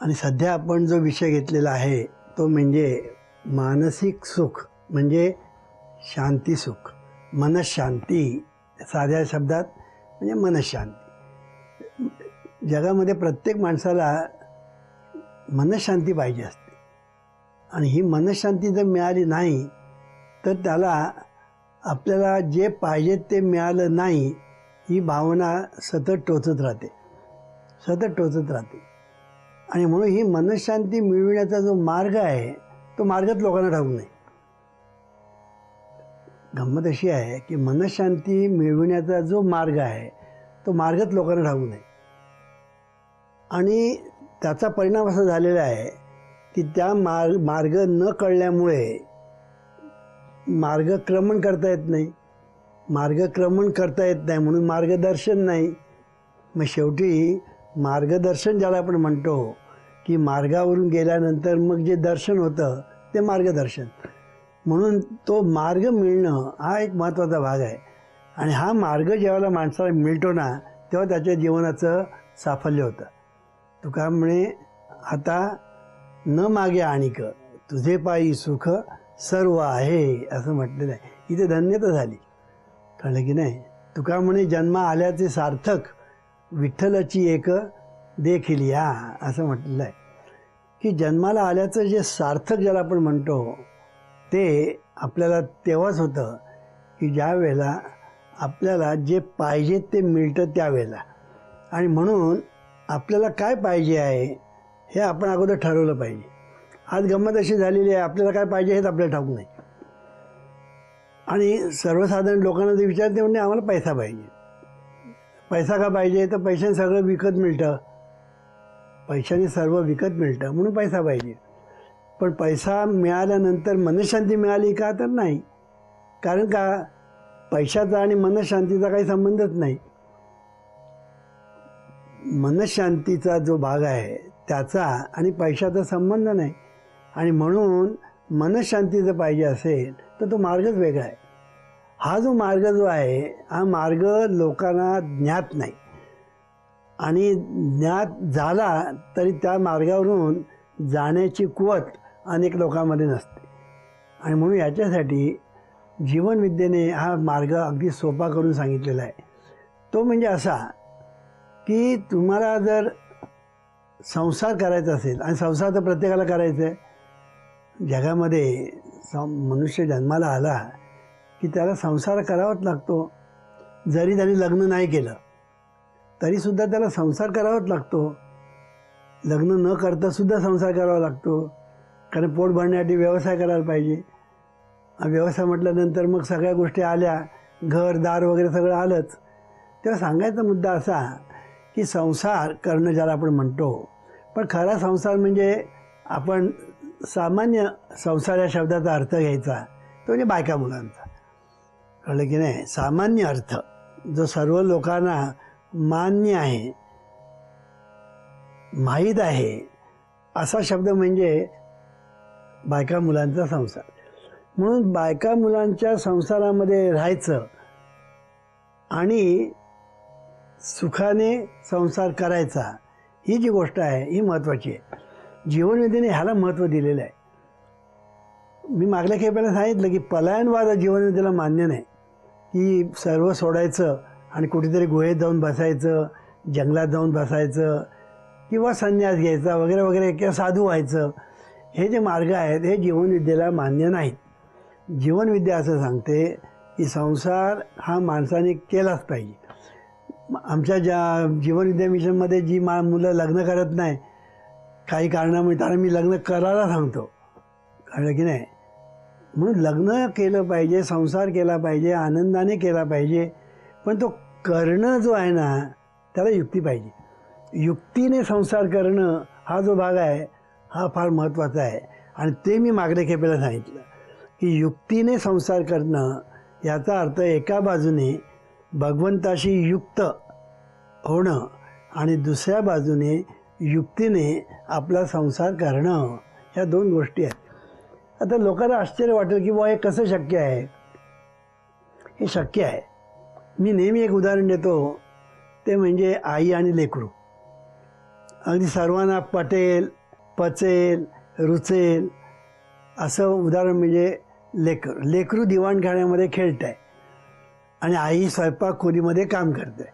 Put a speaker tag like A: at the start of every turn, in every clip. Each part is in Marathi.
A: आणि सध्या आपण जो विषय घेतलेला आहे तो म्हणजे मानसिक सुख म्हणजे शांती सुख, मनशांती. साध्या शब्दात म्हणजे मनशांती. जगामध्ये प्रत्येक माणसाला मनशांती पाहिजे असते आणि ही मनशांती जर मिळाली नाही तर त्याला आपल्याला जे पाहिजे ते मिळालं नाही ही भावना सतत टोचत राहते, सतत टोचत राहते. आणि म्हणून ही मनशांती मिळविण्याचा जो मार्ग आहे तो मार्गच लोकांना ठाऊक नाही. गंमत अशी आहे की मनशांती मिळविण्याचा जो मार्ग आहे तो मार्गच लोकांना ठाऊक नाही. आणि त्याचा परिणाम असा झालेला आहे की त्या मार्ग न कळल्यामुळे मार्गक्रमण करता येत नाही. मार्गक्रमण करता येत नाही म्हणून मार्गदर्शन नाही. मग शेवटी मार्गदर्शन ज्याला आपण म्हणतो की मार्गावरून गेल्यानंतर मग जे दर्शन होतं ते मार्गदर्शन. म्हणून तो मार्ग मिळणं हा एक महत्त्वाचा भाग आहे. आणि हा मार्ग ज्यावेळेला माणसाला मिळतो ना तेव्हा त्याच्या जीवनाचं साफल्य होतं. तुका म्हणे आता न मागे आणिक तुझे पायी सुख सर्व आहे असं म्हटलेलं आहे. इथे धन्यता झाली, कळलं की नाही. तुका म्हणे जन्मा आल्याचे सार्थक विठ्ठलाची एक देखील या असं म्हटलेलं आहे की जन्माला आल्याचं जे सार्थक ज्याला आपण म्हणतो ते आपल्याला तेव्हाच होतं की ज्या वेळेला आपल्याला जे पाहिजे ते मिळतं त्यावेळेला. आणि म्हणून आपल्याला काय पाहिजे आहे हे आपण अगोदर ठरवलं पाहिजे. आज गंमत अशी झालेली आहे आपल्याला काय पाहिजे हेच आपल्याला ठाऊक नाही. आणि सर्वसाधारण लोकांना जे विचारते म्हणजे आम्हाला पैसा पाहिजे. पैसा का पाहिजे तर पैशाने सगळं विकत मिळतं, पैशाने सर्व विकत मिळतं म्हणून पैसा पाहिजे. पण पैसा मिळाल्यानंतर मनशांती मिळाली का तर नाही. कारण का पैशाचा आणि मनशांतीचा काही संबंधच नाही. मनशांतीचा जो भाग आहे त्याचा आणि पैशाचा संबंध नाही. आणि म्हणून मनशांती जर पाहिजे असेल तर तो मार्गच वेगळा आहे. हा जो मार्ग जो आहे हा मार्ग लोकांना ज्ञात नाही. आणि ज्ञात झाला तरी त्या मार्गावरून जाण्याची कुवत अनेक लोकांमध्ये नसते. आणि म्हणून याच्यासाठी जीवनविद्येने हा मार्ग अगदी सोपा करून सांगितलेला आहे. तो म्हणजे असा की तुम्हाला जर संसार करायचा असेल आणि संसार तर प्रत्येकाला करायचा आहे. जगामध्ये मनुष्य जन्माला आला की त्याला संसार करावाच लागतो. जरी त्याने लग्न नाही केलं तरीसुद्धा त्याला संसार करावाच लागतो. लग्न न करतासुद्धा संसार करावा लागतो. कारण पोट भरण्यासाठी व्यवसाय करायला पाहिजे. व्यवसाय म्हटल्यानंतर मग सगळ्या गोष्टी आल्या, घरदार वगैरे सगळं आलंच. तेव्हा सांगायचा मुद्दा असा की संसार करणं ज्याला आपण म्हणतो, पण खरा संसार म्हणजे आपण सामान्य संसार या शब्दाचा अर्थ घ्यायचा तो म्हणजे बायका मुलांचा, कळलं की नाही. सामान्य अर्थ जो सर्व लोकांना मान्य आहे, माहीत आहे असा शब्द म्हणजे बायका मुलांचा संसार. म्हणून बायका मुलांच्या संसारामध्ये राहायचं आणि सुखाने संसार करायचा ही जी गोष्ट आहे ही महत्त्वाची आहे. जीवनविद्येने ह्याला महत्त्व दिलेलं आहे. मी मागल्या खेपेला सांगितलं की पलायनवाद जीवनविद्येला मान्य नाही. की सर्व सोडायचं आणि कुठेतरी गुहेत जाऊन बसायचं, जंगलात जाऊन बसायचं किंवा संन्यास घ्यायचा वगैरे वगैरे किंवा साधू व्हायचं, हे जे मार्ग आहेत हे जीवनविद्येला मान्य नाहीत. जीवनविद्या असं सांगते की संसार हा माणसाने केलाच पाहिजे. आमच्या ज्या जीवनविद्या मिशनमध्ये जी मुलं लग्न करत नाही काही कारणामुळे त्यांना मी लग्न करायला सांगतो, कळलं की नाही. म्हणून लग्न केलं पाहिजे, संसार केला पाहिजे, आनंदाने केला पाहिजे. पण तो करणं जो आहे ना त्याला युक्ती पाहिजे. युक्तीने संसार करणं हा जो भाग आहे हा फार महत्त्वाचा आहे. आणि ते मी मागल्या खेपेला सांगितलं की युक्तीने संसार करणं याचा अर्थ एका बाजूने भगवंताशी युक्त होणं आणि दुसऱ्या बाजूने युक्तीने आपला संसार करणं, ह्या दोन गोष्टी आहेत. आता लोकांना आश्चर्य वाटेल की बुवा हे कसं शक्य आहे. हे शक्य आहे. मी नेहमी एक उदाहरण देतो ते म्हणजे आई आणि लेकरू. अगदी सर्वांना पटेल, पचेल, रुचेल असं उदाहरण म्हणजे लेकरू. लेकरू दिवाणखान्यामध्ये खेळत आहे आणि आई स्वयंपाक खोलीमध्ये काम करते.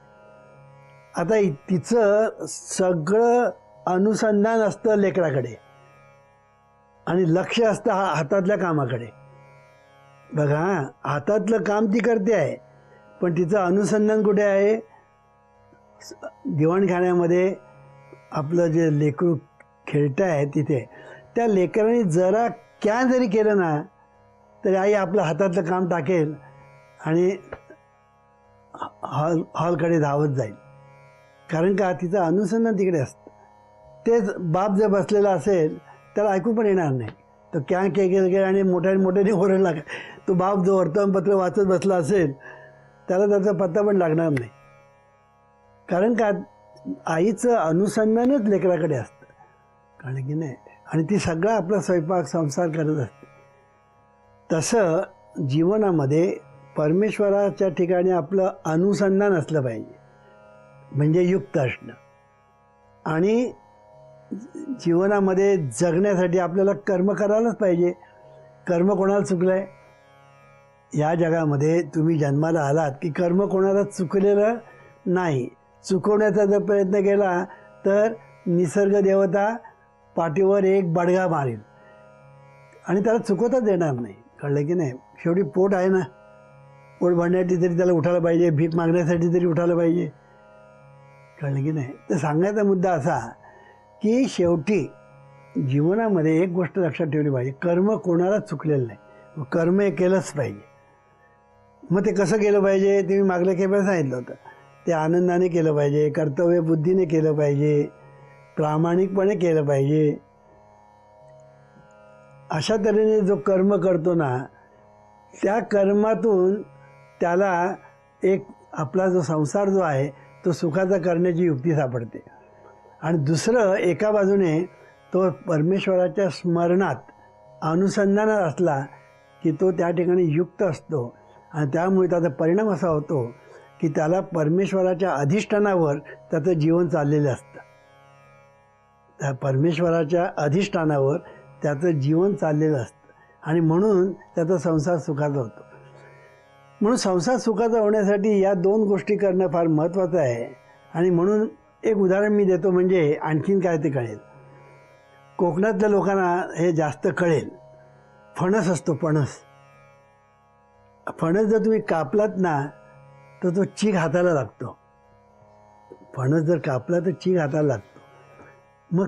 A: आता तिचं सगळं अनुसंधान असतं लेकराकडे आणि लक्ष असतं हातातल्या कामाकडे. बघा, हातातलं काम ती करते आहे, पण तिचं अनुसंधान कुठे आहे? दिवाणखान्यामध्ये आपलं जे लेकरू खेळत आहे तिथे. त्या लेकराने जरा क्या जरी केलं ना तरी आई आपलं हातातलं काम टाकेल आणि हॉलकडे धावत जाईल. कारण का? तिचं अनुसंधान तिकडे असतं. तेच बाप जर बसलेला असेल त्याला ऐकू पण येणार नाही. तो क्या केलं आणि मोठ्याने ओरडला. तो बाप जो वर्तमानपत्र वाचत बसला असेल त्याला त्याचा पत्ता पण लागणार नाही. कारण का? आईचं अनुसंधानच लेकराकडे असतं, कळलं की नाही? आणि ती सगळा आपला स्वयंपाक संसार करत असते. तसं जीवनामध्ये परमेश्वराच्या ठिकाणी आपलं अनुसंधान असलं पाहिजे, म्हणजे युक्त असणं. आणि जीवनामध्ये जगण्यासाठी आपल्याला कर्म करायलाच पाहिजे. कर्म कोणाला चुकलं आहे? या जगामध्ये तुम्ही जन्माला आलात की कर्म कोणाला चुकलेलं नाही. चुकवण्याचा जर प्रयत्न केला तर निसर्ग देवता पाठीवर एक बडगा मारेल आणि त्याला चुकवताच देणार नाही, कळलं की नाही? शेवटी पोट आहे ना, पोट भरण्यासाठी तरी त्याला उठायला पाहिजे, भीक मागण्यासाठी तरी उठायला पाहिजे, कळलं की नाही? तर सांगायचा मुद्दा असा की शेवटी जीवनामध्ये एक गोष्ट लक्षात ठेवली पाहिजे, कर्म कोणाला चुकलेलं नाही. कर्म हे केलंच पाहिजे. मग ते कसं केलं पाहिजे ते मी मागल्या केव्हा सांगितलं होतं. ते आनंदाने केलं पाहिजे, कर्तव्य बुद्धीने केलं पाहिजे, प्रामाणिकपणे केलं पाहिजे. अशा तऱ्हेने जो कर्म करतो ना त्या कर्मातून त्याला एक आपला जो संसार जो आहे तो सुखाचा करण्याची युक्ती सापडते. आणि दुसरं, एका बाजूने तो परमेश्वराच्या स्मरणात अनुसंधानात असला की तो त्या ठिकाणी युक्त असतो आणि त्यामुळे त्याचा परिणाम असा होतो की त्याला परमेश्वराच्या अधिष्ठानावर त्याचं जीवन चाललेलं असतं. त्या परमेश्वराच्या अधिष्ठानावर त्याचं जीवन चाललेलं असतं आणि म्हणून त्याचा संसार सुखाचा होतो. म्हणून संसार सुखाचा होण्यासाठी या दोन गोष्टी करणं फार महत्त्वाचं आहे. आणि म्हणून एक उदाहरण मी देतो म्हणजे आणखीन काय ते कळेल. कोकणातल्या लोकांना हे जास्त कळेल. फणस असतो, फणस. फणस जर तुम्ही कापलात ना तर तो चीक हाताला लागतो. फणस जर कापला तर चीक हाताला लागतो. मग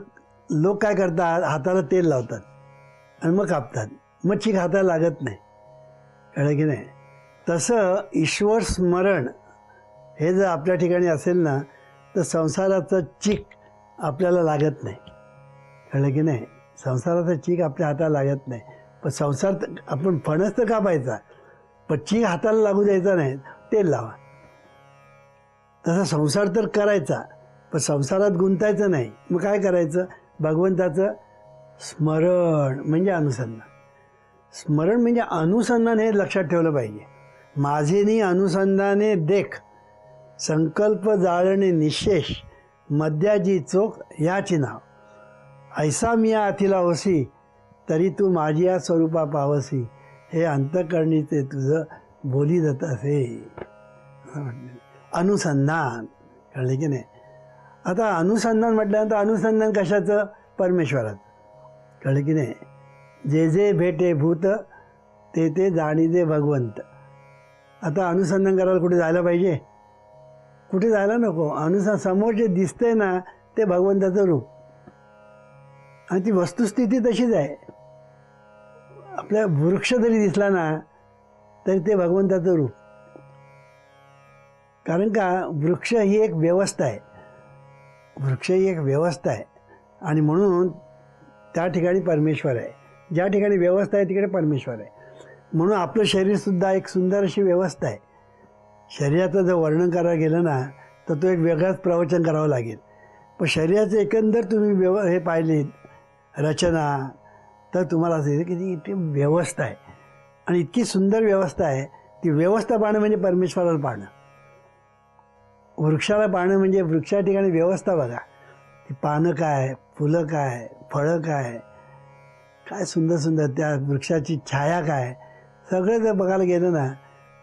A: लोक काय करतात, हाताला तेल लावतात आणि मग कापतात, मग चीक हाताला लागत नाही, कळलं की नाही? तसं ईश्वर स्मरण हे जर आपल्या ठिकाणी असेल ना तर संसाराचं चीक आपल्याला लागत नाही, कळलं की नाही? संसाराचा चीक आपल्या हाताला लागत नाही. पण संसार आपण फणस तर कापायचा, पण चीक हाताला लागू द्यायचा नाही, तेल लावा. तसा संसार तर करायचा पण संसारात गुंतायचं नाही. मग काय करायचं? भगवंताचं स्मरण म्हणजे अनुसंधान. स्मरण म्हणजे अनुसंधान हे लक्षात ठेवलं पाहिजे. माझेनी अनुसंधाने देख, संकल्प जाळणे निशेष, मद्याची चोख याची नाव. ऐसा मिया अथिला होसी, तरी तू माझी या स्वरूपा पावसी, हे अंतःकरणीचे तुझं बोली जात असे. अनुसंधान, कळले की नाही? आता अनुसंधान म्हटल्यानंतर अनुसंधान कशाचं? परमेश्वराचं, कळले की नाही? जे जे भेटे भूत ते ते जाणीजे भगवंत. आता अनुसंधान करायला कुठे जायला पाहिजे? कुठे जायला नको. अनुसंधान समोर जे दिसतंय ना ते भगवंताचं रूप आणि ती वस्तुस्थिती तशीच आहे. आपल्या वृक्ष जरी दिसला ना तरी ते भगवंताचं रूप. कारण का? वृक्ष ही एक व्यवस्था आहे. वृक्ष ही एक व्यवस्था आहे आणि म्हणून त्या ठिकाणी परमेश्वर आहे. ज्या ठिकाणी व्यवस्था आहे तिकडे परमेश्वर आहे. म्हणून आपलं शरीरसुद्धा एक सुंदर अशी व्यवस्था आहे. शरीराचं जर वर्णन करायला गेलं ना तर तो एक वेगळाच प्रवचन करावं लागेल. पण शरीराचं एकंदर तुम्ही हे पाहिली रचना तर तुम्हाला असं येईल की ती इतकी व्यवस्था आहे आणि इतकी सुंदर व्यवस्था आहे. ती व्यवस्था पाहणं म्हणजे परमेश्वराला पाहणं. वृक्षाला पाहणं म्हणजे वृक्षा ठिकाणी व्यवस्था बघा. ती पानं काय, फुलं काय, फळं काय, काय सुंदर सुंदर, त्या वृक्षाची छाया काय, सगळं जर बघायला गेलं ना,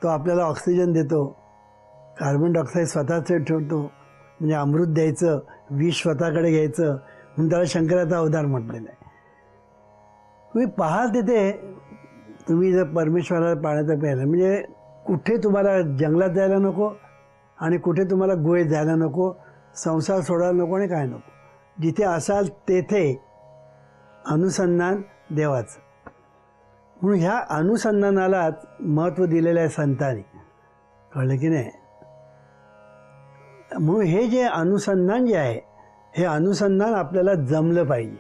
A: तो आपल्याला ऑक्सिजन देतो, कार्बन डायऑक्साईड स्वतःच ठेवतो, म्हणजे अमृत द्यायचं, विष स्वतःकडे घ्यायचं, म्हणून त्याला शंकराचं अवतार म्हटलेलं आहे. तुम्ही पाहाल तिथे, तुम्ही जर परमेश्वराला पाण्याचं प्यायला, म्हणजे कुठे तुम्हाला जंगलात जायला नको आणि कुठे तुम्हाला गुहेत जायला नको, संसार सोडायला नको आणि काय नको. जिथे असाल तेथे अनुसंधान देवाचं. म्हणून ह्या अनुसंधानालाच महत्त्व दिलेलं आहे संतांनी. कळलं की नाही? म्हणून हे जे अनुसंधान जे आहे, हे अनुसंधान आपल्याला जमलं पाहिजे.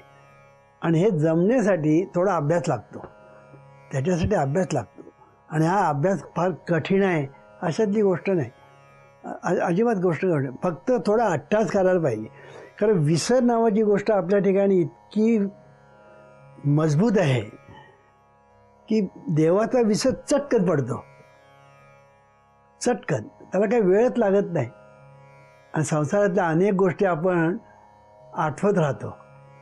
A: आणि हे जमण्यासाठी थोडा अभ्यास लागतो, त्याच्यासाठी अभ्यास लागतो. आणि हा अभ्यास फार कठीण आहे अशातली गोष्ट नाही, अजिबात गोष्ट कठीण. फक्त थोडा अट्टास करायला पाहिजे. कारण विसर नावाची गोष्ट आपल्या ठिकाणी इतकी मजबूत आहे की देवाचा विसर चटकन पडतो, चटकन. त्याला काही वेळच लागत नाही. आणि संसारातल्या अनेक गोष्टी आपण आठवत राहतो.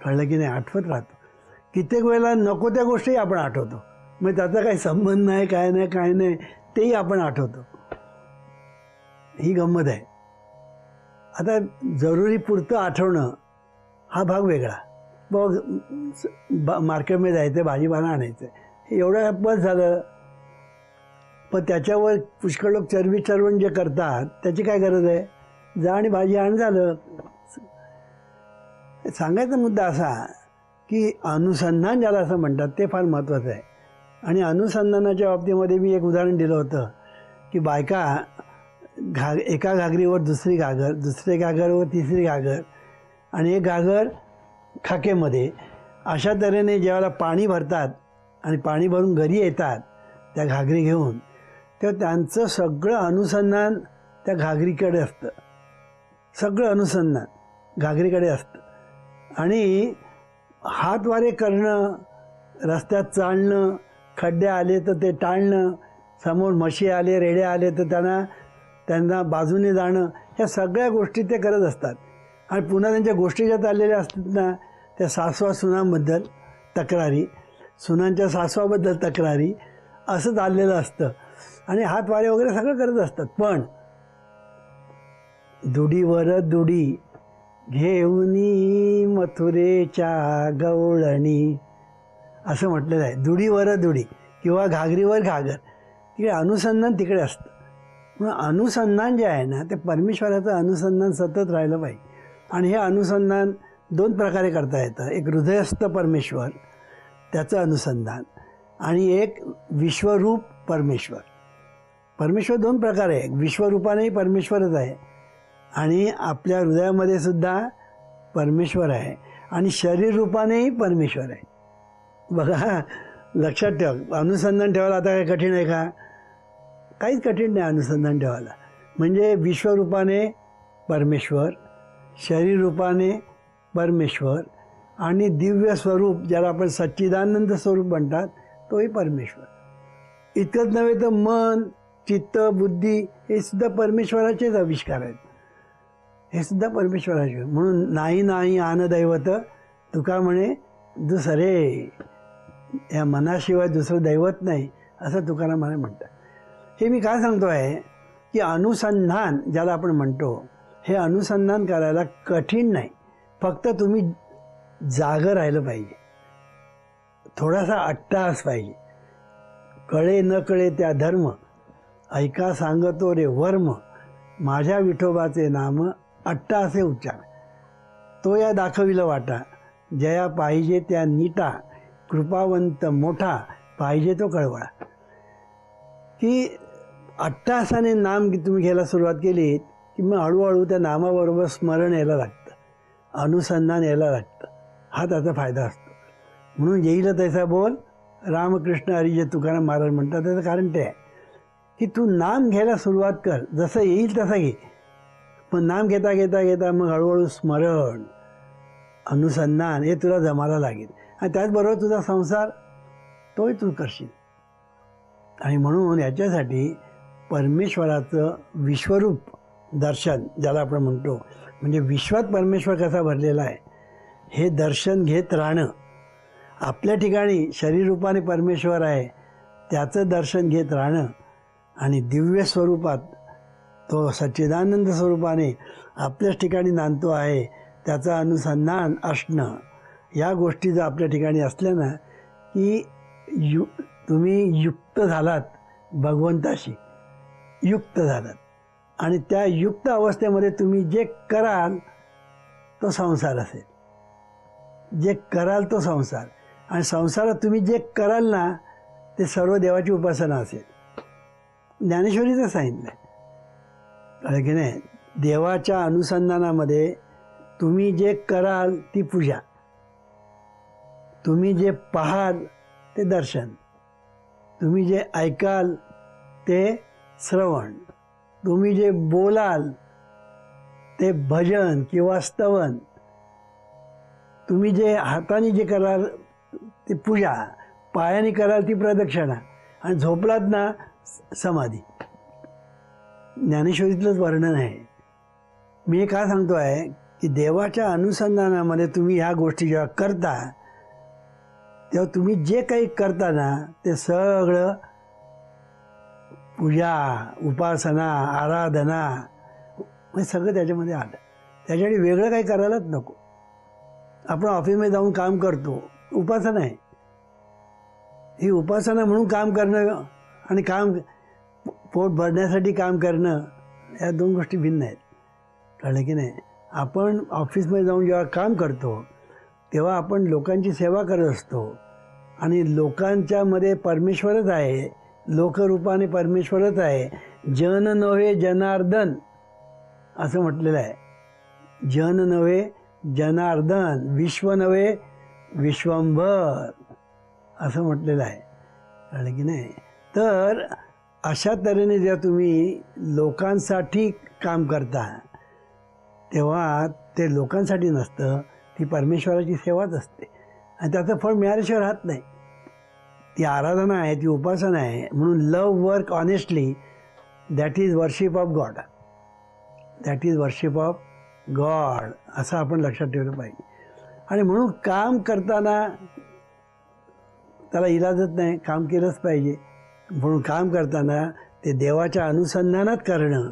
A: कळलं की नाही? आठवत राहतो. कित्येक वेळेला नको त्या गोष्टी आपण आठवतो, मग त्याचा काही संबंध नाही, काय नाही, काय नाही, तेही आपण आठवतो. ही गंमत आहे. आता जरुरी पुरतं आठवणं हा भाग वेगळा. बघ, मार्केटमध्ये जायचं, भाजीपाला आणायचं, एवढं बस झालं. पण त्याच्यावर पुष्कळ लोक चरबी जे करतात, त्याची काय गरज आहे? जा आणि भाजी आण, झालं. सांगायचा मुद्दा असा की अनुसंधान ज्याला असं म्हणतात ते फार महत्त्वाचं आहे. आणि अनुसंधानाच्या बाबतीमध्ये मी एक उदाहरण दिलं होतं की बायका एका घागरीवर दुसरी घागर, दुसऱ्या घागरवर तिसरी घागर, आणि एक घागर खाकेमध्ये, अशा तऱ्हेने ज्यावेळेला पाणी भरतात आणि पाणी भरून घरी येतात त्या घागरी घेऊन, तेव्हा त्यांचं सगळं अनुसंधान त्या घागरीकडे असतं. सगळं अनुसंधान घागरीकडे असतं. आणि हातवारे करणं, रस्त्यात चालणं, खड्डे आले तर ते टाळणं, समोर म्हशी आले, रेड्या आले तर त्यांना बाजूने जाणं, ह्या सगळ्या गोष्टी ते करत असतात. आणि पुन्हा त्यांच्या गोष्टी ज्या चाललेल्या असतात ना, त्या सासवा सुनांबद्दल तक्रारी, सुनांच्या सासवाबद्दल तक्रारी, असं चाललेलं असतं. आणि हातवारे वगैरे सगळं करत असतात. पण दुडीवर दुडी घेऊनी मथुरेच्या गवळणी, असं म्हटलेलं आहे. दुडीवर दुडी किंवा घागरीवर घागर, तिकडे अनुसंधान तिकडे असतं. म्हणून अनुसंधान जे आहे ना, ते परमेश्वराचं अनुसंधान सतत राहिलं पाहिजे. आणि हे अनुसंधान दोन प्रकारे करता येतं. एक हृदयस्थ परमेश्वर, त्याचं अनुसंधान, आणि एक विश्वरूप परमेश्वर. परमेश्वर दोन प्रकारे आहे. विश्वरूपानेही परमेश्वरच आहे, आणि आपल्या हृदयामध्ये सुद्धा परमेश्वर आहे, आणि शरीर रूपानेही परमेश्वर आहे. बघा, लक्षात ठेव. अनुसंधान ठेवायला आता काय कठीण आहे का? काहीच कठीण नाही अनुसंधान ठेवायला. म्हणजे विश्वरूपाने परमेश्वर, शरीर रूपाने परमेश्वर, आणि दिव्य स्वरूप ज्याला आपण सच्चिदानंद स्वरूप म्हणतात, तोही परमेश्वर. इतकंच नव्हे तर मन, चित्त, बुद्धी हे सुद्धा परमेश्वराचेच आविष्कार आहेत. हे सुद्धा परमेश्वराचे. म्हणून नाही नाही आन दैवत, तुका म्हणे दुसरे, या मनाशिवाय दुसरं दैवत नाही, असं तुकाराम महाराज म्हणतात. हे मी काय सांगतो आहे की अनुसंधान ज्याला आपण म्हणतो, हे अनुसंधान करायला कठीण नाही. फक्त तुम्ही जागं राहिलं पाहिजे, थोडासा अट्टाहास पाहिजे. कळे न कळे त्या धर्म, ऐका सांगतो रे वर्म, माझ्या विठोबाचे नाम अट्टाहासे उच्चार. तो या दाखविलं वाटा, जया पाहिजे त्या नीटा, कृपावंत मोठा पाहिजे तो कळवळा. की अट्टाहासाने नाम तुम्ही घ्यायला सुरुवात केली की मग हळूहळू त्या नामाबरोबर स्मरण यायला लागतं, अनुसंधान यायला लागतं. हा त्याचा फायदा असतो. म्हणून येईल तैसा बोल रामकृष्ण हरी जे तुकाराम महाराज म्हणतात, त्याचं कारण ते आहे की तू नाम घ्यायला सुरुवात कर, जसं येईल तसं घे. पण नाम घेता घेता घेता मग हळूहळू स्मरण, अनुसंधान हे तुला जमायला लागेल. आणि त्याचबरोबर तुझा संसार तोही तू करशील. आणि म्हणून याच्यासाठी परमेश्वराचं विश्वरूप दर्शन ज्याला आपण म्हणतो, म्हणजे विश्वात परमेश्वर कसा भरलेला आहे हे दर्शन घेत राहणं. आपल्या ठिकाणी शरीर रूपाने परमेश्वर आहे त्याचं दर्शन घेत राहणं आणि दिव्य स्वरूपात तो सच्चिदानंद स्वरूपाने आपल्याच ठिकाणी नांदतो आहे त्याचं अनुसंधान असणं. या गोष्टी जर आपल्या ठिकाणी असल्या ना की तुम्ही युक्त झालात, भगवंताशी युक्त झालात. आणि त्या युक्त अवस्थेमध्ये तुम्ही जे कराल तो संसार असेल, जे कराल तो संसार. आणि संसारात तुम्ही जे कराल ना ते सर्व देवाची उपासना असेल. ज्ञानेश्वरीचं सांगितलं आहे, कळलं की नाही. देवाच्या अनुसंधानामध्ये तुम्ही जे कराल ती पूजा, तुम्ही जे पाहाल ते दर्शन, तुम्ही जे ऐकाल ते श्रवण, तुम्ही जे बोलाल ते भजन किंवा स्तवन, तुम्ही जे हाताने जे कराल ती पूजा, पायाने कराल ती प्रदक्षिणा, आणि झोपलात ना समाधी. ज्ञानेश्वरीतलंच वर्णन आहे. मी हे का सांगतो आहे की देवाच्या अनुसंधानामध्ये तुम्ही ह्या गोष्टी जेव्हा करता तेव्हा तुम्ही जे काही करता ना ते सगळं पूजा, उपासना, आराधना हे सगळं त्याच्यामध्ये आलं. त्याच्यासाठी वेगळं काही करायलाच नको. आपण ऑफिसमध्ये जाऊन काम करतो, उपासना आहे ही. उपासना म्हणून काम करणं आणि काम पोट भरण्यासाठी काम करणं या दोन गोष्टी भिन्न आहेत. कळलं की नाही. आपण ऑफिसमध्ये जाऊन जेव्हा काम करतो तेव्हा आपण लोकांची सेवा करत असतो आणि लोकांच्यामध्ये परमेश्वरच आहे, लोकरूपाने परमेश्वरच आहे. जन नव्हे जनार्दन असं म्हटलेलं आहे. जन नव्हे जनार्दन, विश्व नव्हे विश्वंभर असं म्हटलेलं आहे. कळलं की नाही. तर अशा तऱ्हेने जेव्हा तुम्ही लोकांसाठी काम करता तेव्हा ते लोकांसाठी नसतं, ती परमेश्वराची सेवाच असते आणि त्याचं फळ मिळाल्याशिवाय राहत नाही. ती आराधना आहे, ती उपासना आहे. म्हणून love work honestly, that is worship of God, that is worship of God असं आपण लक्षात ठेवलं पाहिजे. आणि म्हणून काम करताना त्याला इलाजच नाही, काम केलंच पाहिजे. म्हणून काम करताना ते देवाच्या अनुसंधानात करणं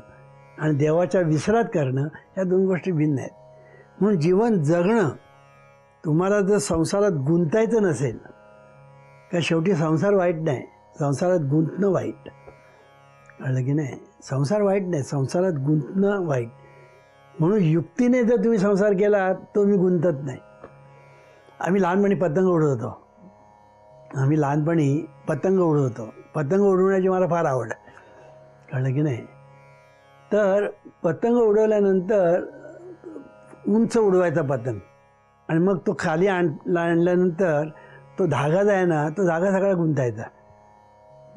A: आणि देवाच्या विसरात करणं या दोन गोष्टी भिन्न आहेत. म्हणून जीवन जगणं, तुम्हाला जर संसारात गुंतायचं नसेल का, शेवटी संसार वाईट नाही, संसारात गुंतणं वाईट. कळलं की नाही. संसार वाईट नाही, संसारात गुंतणं वाईट. म्हणून युक्तीने जर तुम्ही संसार केला तो मी गुंतत नाही. आम्ही लहानपणी पतंग उडवत होतो, आम्ही लहानपणी पतंग उडवत होतो. पतंग उडवण्याची मला फार आवड. कळलं की नाही. तर पतंग उडवल्यानंतर उंच उडवायचा पतंग आणि मग तो खाली आणल्यानंतर तो धागा जो आहे ना तो धागा सगळा गुंतायचा.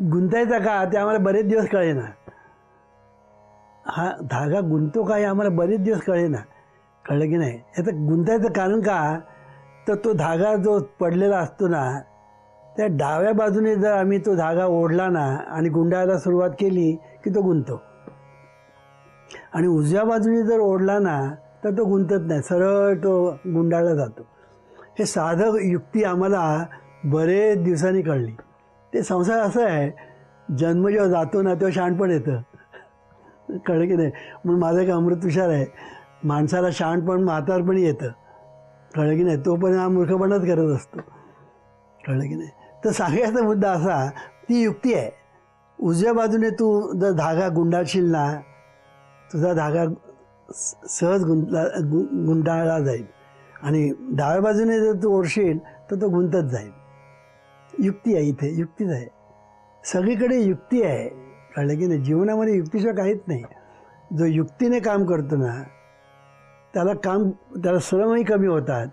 A: गुंतायचा का ते आम्हाला बरेच दिवस कळेना. हा धागा गुंतो का हे आम्हाला बरेच दिवस कळेना. कळलं की नाही. याचं गुंतायचं कारण का, तर तो धागा जो पडलेला असतो ना त्या डाव्या बाजूने जर आम्ही तो धागा ओढला ना आणि गुंडाळायला सुरुवात केली की तो गुंतो, आणि उजव्या बाजूने जर ओढला ना तर तो गुंतत नाही, सरळ तो गुंडाळला जातो. हे साधं युक्ती आम्हाला बरेच दिवसांनी कळली. ते संसार असं आहे, जन्म जेव्हा जातो ना तेव्हा शहाणपण येतं. कळलं की नाही. म्हणून माझं एक अमृतविचार आहे, माणसाला शहाणपण म्हातारपणी येतं. कळलं की नाही. तोपर्यंत हा मूर्खपणाच करत असतो. कळलं की नाही. तर सांगायचा मुद्दा असा, ती युक्ती आहे. उजव्या बाजूने तू जर धागा गुंडाळशील ना तुझा धागा सहज गुंडाळला जाईल, आणि डाव्या बाजूने जर तू ओढशील तर तो गुंतत जाईल. युक्ती आहे, इथे युक्तीच आहे. सगळीकडे युक्ती आहे. कळलं की नाही. जीवनामध्ये युक्तीशिवाय काहीच नाही. जो युक्तीने काम करतो ना त्याला श्रमही कमी होतात,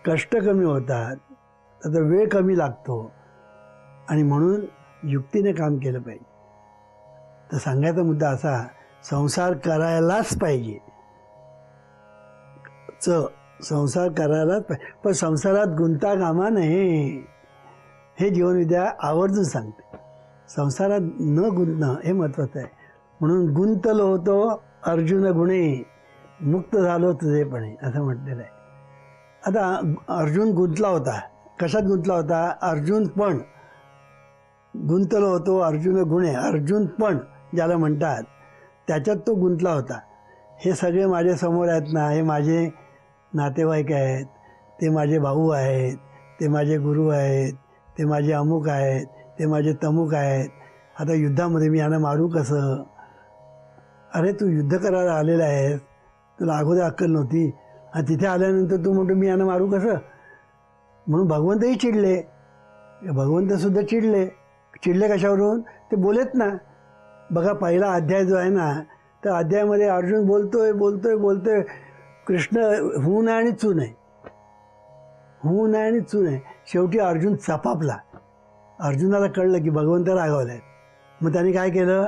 A: कष्ट कमी होतात, त्याचा वेळ कमी लागतो, आणि म्हणून युक्तीने काम केलं पाहिजे. तर सांगायचा मुद्दा असा, संसार करायलाच पाहिजे, संसार करायलाच पाहिजे, पण संसारात गुंता कामा नये हे जीवनविद्या आवर्जून सांगते. संसारात न गुंतणं हे महत्त्वाचं आहे. म्हणून गुंतलो होतो अर्जुन गुणे, मुक्त झालो तुझेपणे, असं म्हटलेलं आहे. आता अर्जुन गुंतला होता. कशात गुंतला होता? अर्जुन पण गुंतलो होतो अर्जुन गुणे, अर्जुन पण ज्याला म्हणतात त्याच्यात तो गुंतला होता. हे सगळे माझे समोर आहेत ना, हे माझे नातेवाईक आहेत, ते माझे भाऊ आहेत, ते माझे गुरु आहेत, ते माझे अमुक आहेत, ते माझे तमुक आहेत. आता युद्धामध्ये मी यांना मारू कसं? अरे तू युद्ध करायला आलेला आहेस, तुला अगोदर अक्कल नव्हती आणि तिथे आल्यानंतर तू म्हणतो मी यांना मारू कसं? म्हणून भगवंतही चिडले. भगवंतसुद्धा चिडले. चिडले कशावरून? ते बोलेत ना. बघा पहिला अध्याय जो आहे ना, त्या अध्यायामध्ये अर्जुन बोलतोय कृष्ण हून आहे आणि चून आहे, हून आहे आणि चून आहे. शेवटी अर्जुन चपापला. अर्जुनाला कळलं की भगवंत रागावले आहेत. मग त्याने काय केलं?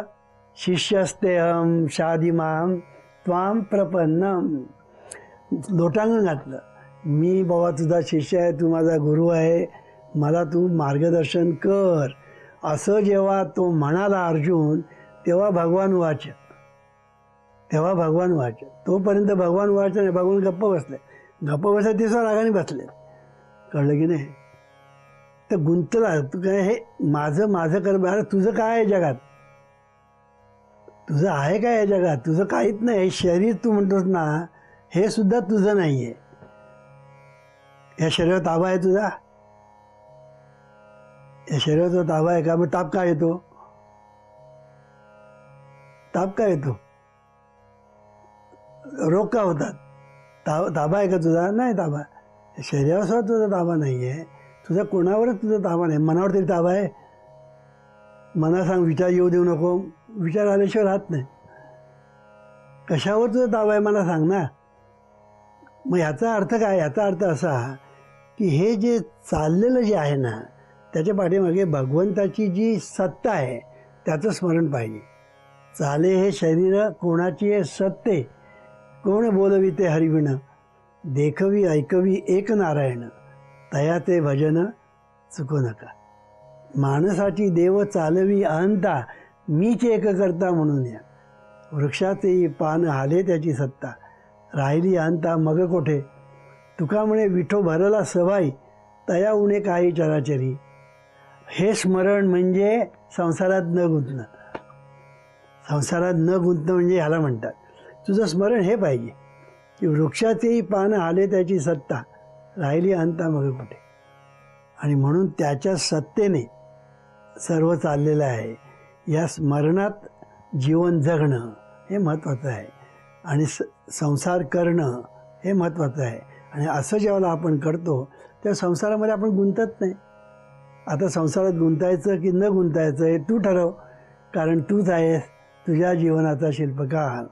A: शिष्यस्तेहम शादिमाम त्वाम प्रपन्नम, लोटांगण घातलं. मी बाबा तुझा शिष्य आहे, तू माझा गुरु आहे, मला तू मार्गदर्शन कर. असं जेव्हा तो म्हणाला अर्जुन, तेव्हा भगवान वाच. तोपर्यंत भगवान वाच नाही. भगवान गप्प बसले. तिसरा रागाने बसले. कळलं की नाही? तर गुंतला. तू काय हे माझं कर. अरे तुझं काय आहे जगात? तुझं आहे काय या जगात? तुझं काहीच नाही. हे शरीर तू म्हणतोस ना, हे सुद्धा तुझं नाही आहे. या शरीरावर ताबा आहे तुझा? या शरीराचा ताबा आहे का? मग ताप काय येतो? रोग का होतात? ताबा आहे का तुझा? नाही ताबा. शरीरावर सुद्धा तुझा ताबा नाही आहे. तुझा कोणावरच तुझा ताबा नाही. मनावर तरी ताबा आहे? मना सांग विचार येऊ देऊ नको. विचार आल्याशिवाय राहत नाही. कशावर तुझा ताबा आहे मला सांग ना. मग ह्याचा अर्थ काय? याचा अर्थ असा की हे जे चाललेलं जे आहे ना, त्याच्या पाठीमागे भगवंताची जी सत्ता आहे त्याचं स्मरण पाहिजे. चाले हे शरीर कोणाची आहे सत्ते, कोण बोलविते हरिविण, देखवी ऐकवी एक नारायण, तयाचे भजन चुकू नका. माणसाची देव चालवी अहंता, मीच एक करता म्हणून या. वृक्षाचे पान हाले त्याची सत्ता, राहिली अहंता मग कोठे. तुका म्हणे विठो भरला सवाई, तया उणे काही चराचरी. हे स्मरण म्हणजे संसारात न गुंतणं. संसारात न गुंतणं म्हणजे ह्याला म्हणतात. तुझं स्मरण हे पाहिजे की वृक्षाचेही पान हाले त्याची सत्ता, राहिली अहंता मग कुठे. आणि म्हणून त्याच्या सत्तेने सर्व चाललेलं आहे. या स्मरणात जीवन जगणं हे महत्त्वाचं आहे आणि संसार करणं हे महत्त्वाचं आहे. आणि असं जेव्हा आपण करतो त्या संसारामध्ये आपण गुंतत नाही. आता संसारात गुंतायचं की न गुंतायचं हे तू ठरव, कारण तूच आहेस तुझ्या जीवनाचा शिल्पकार.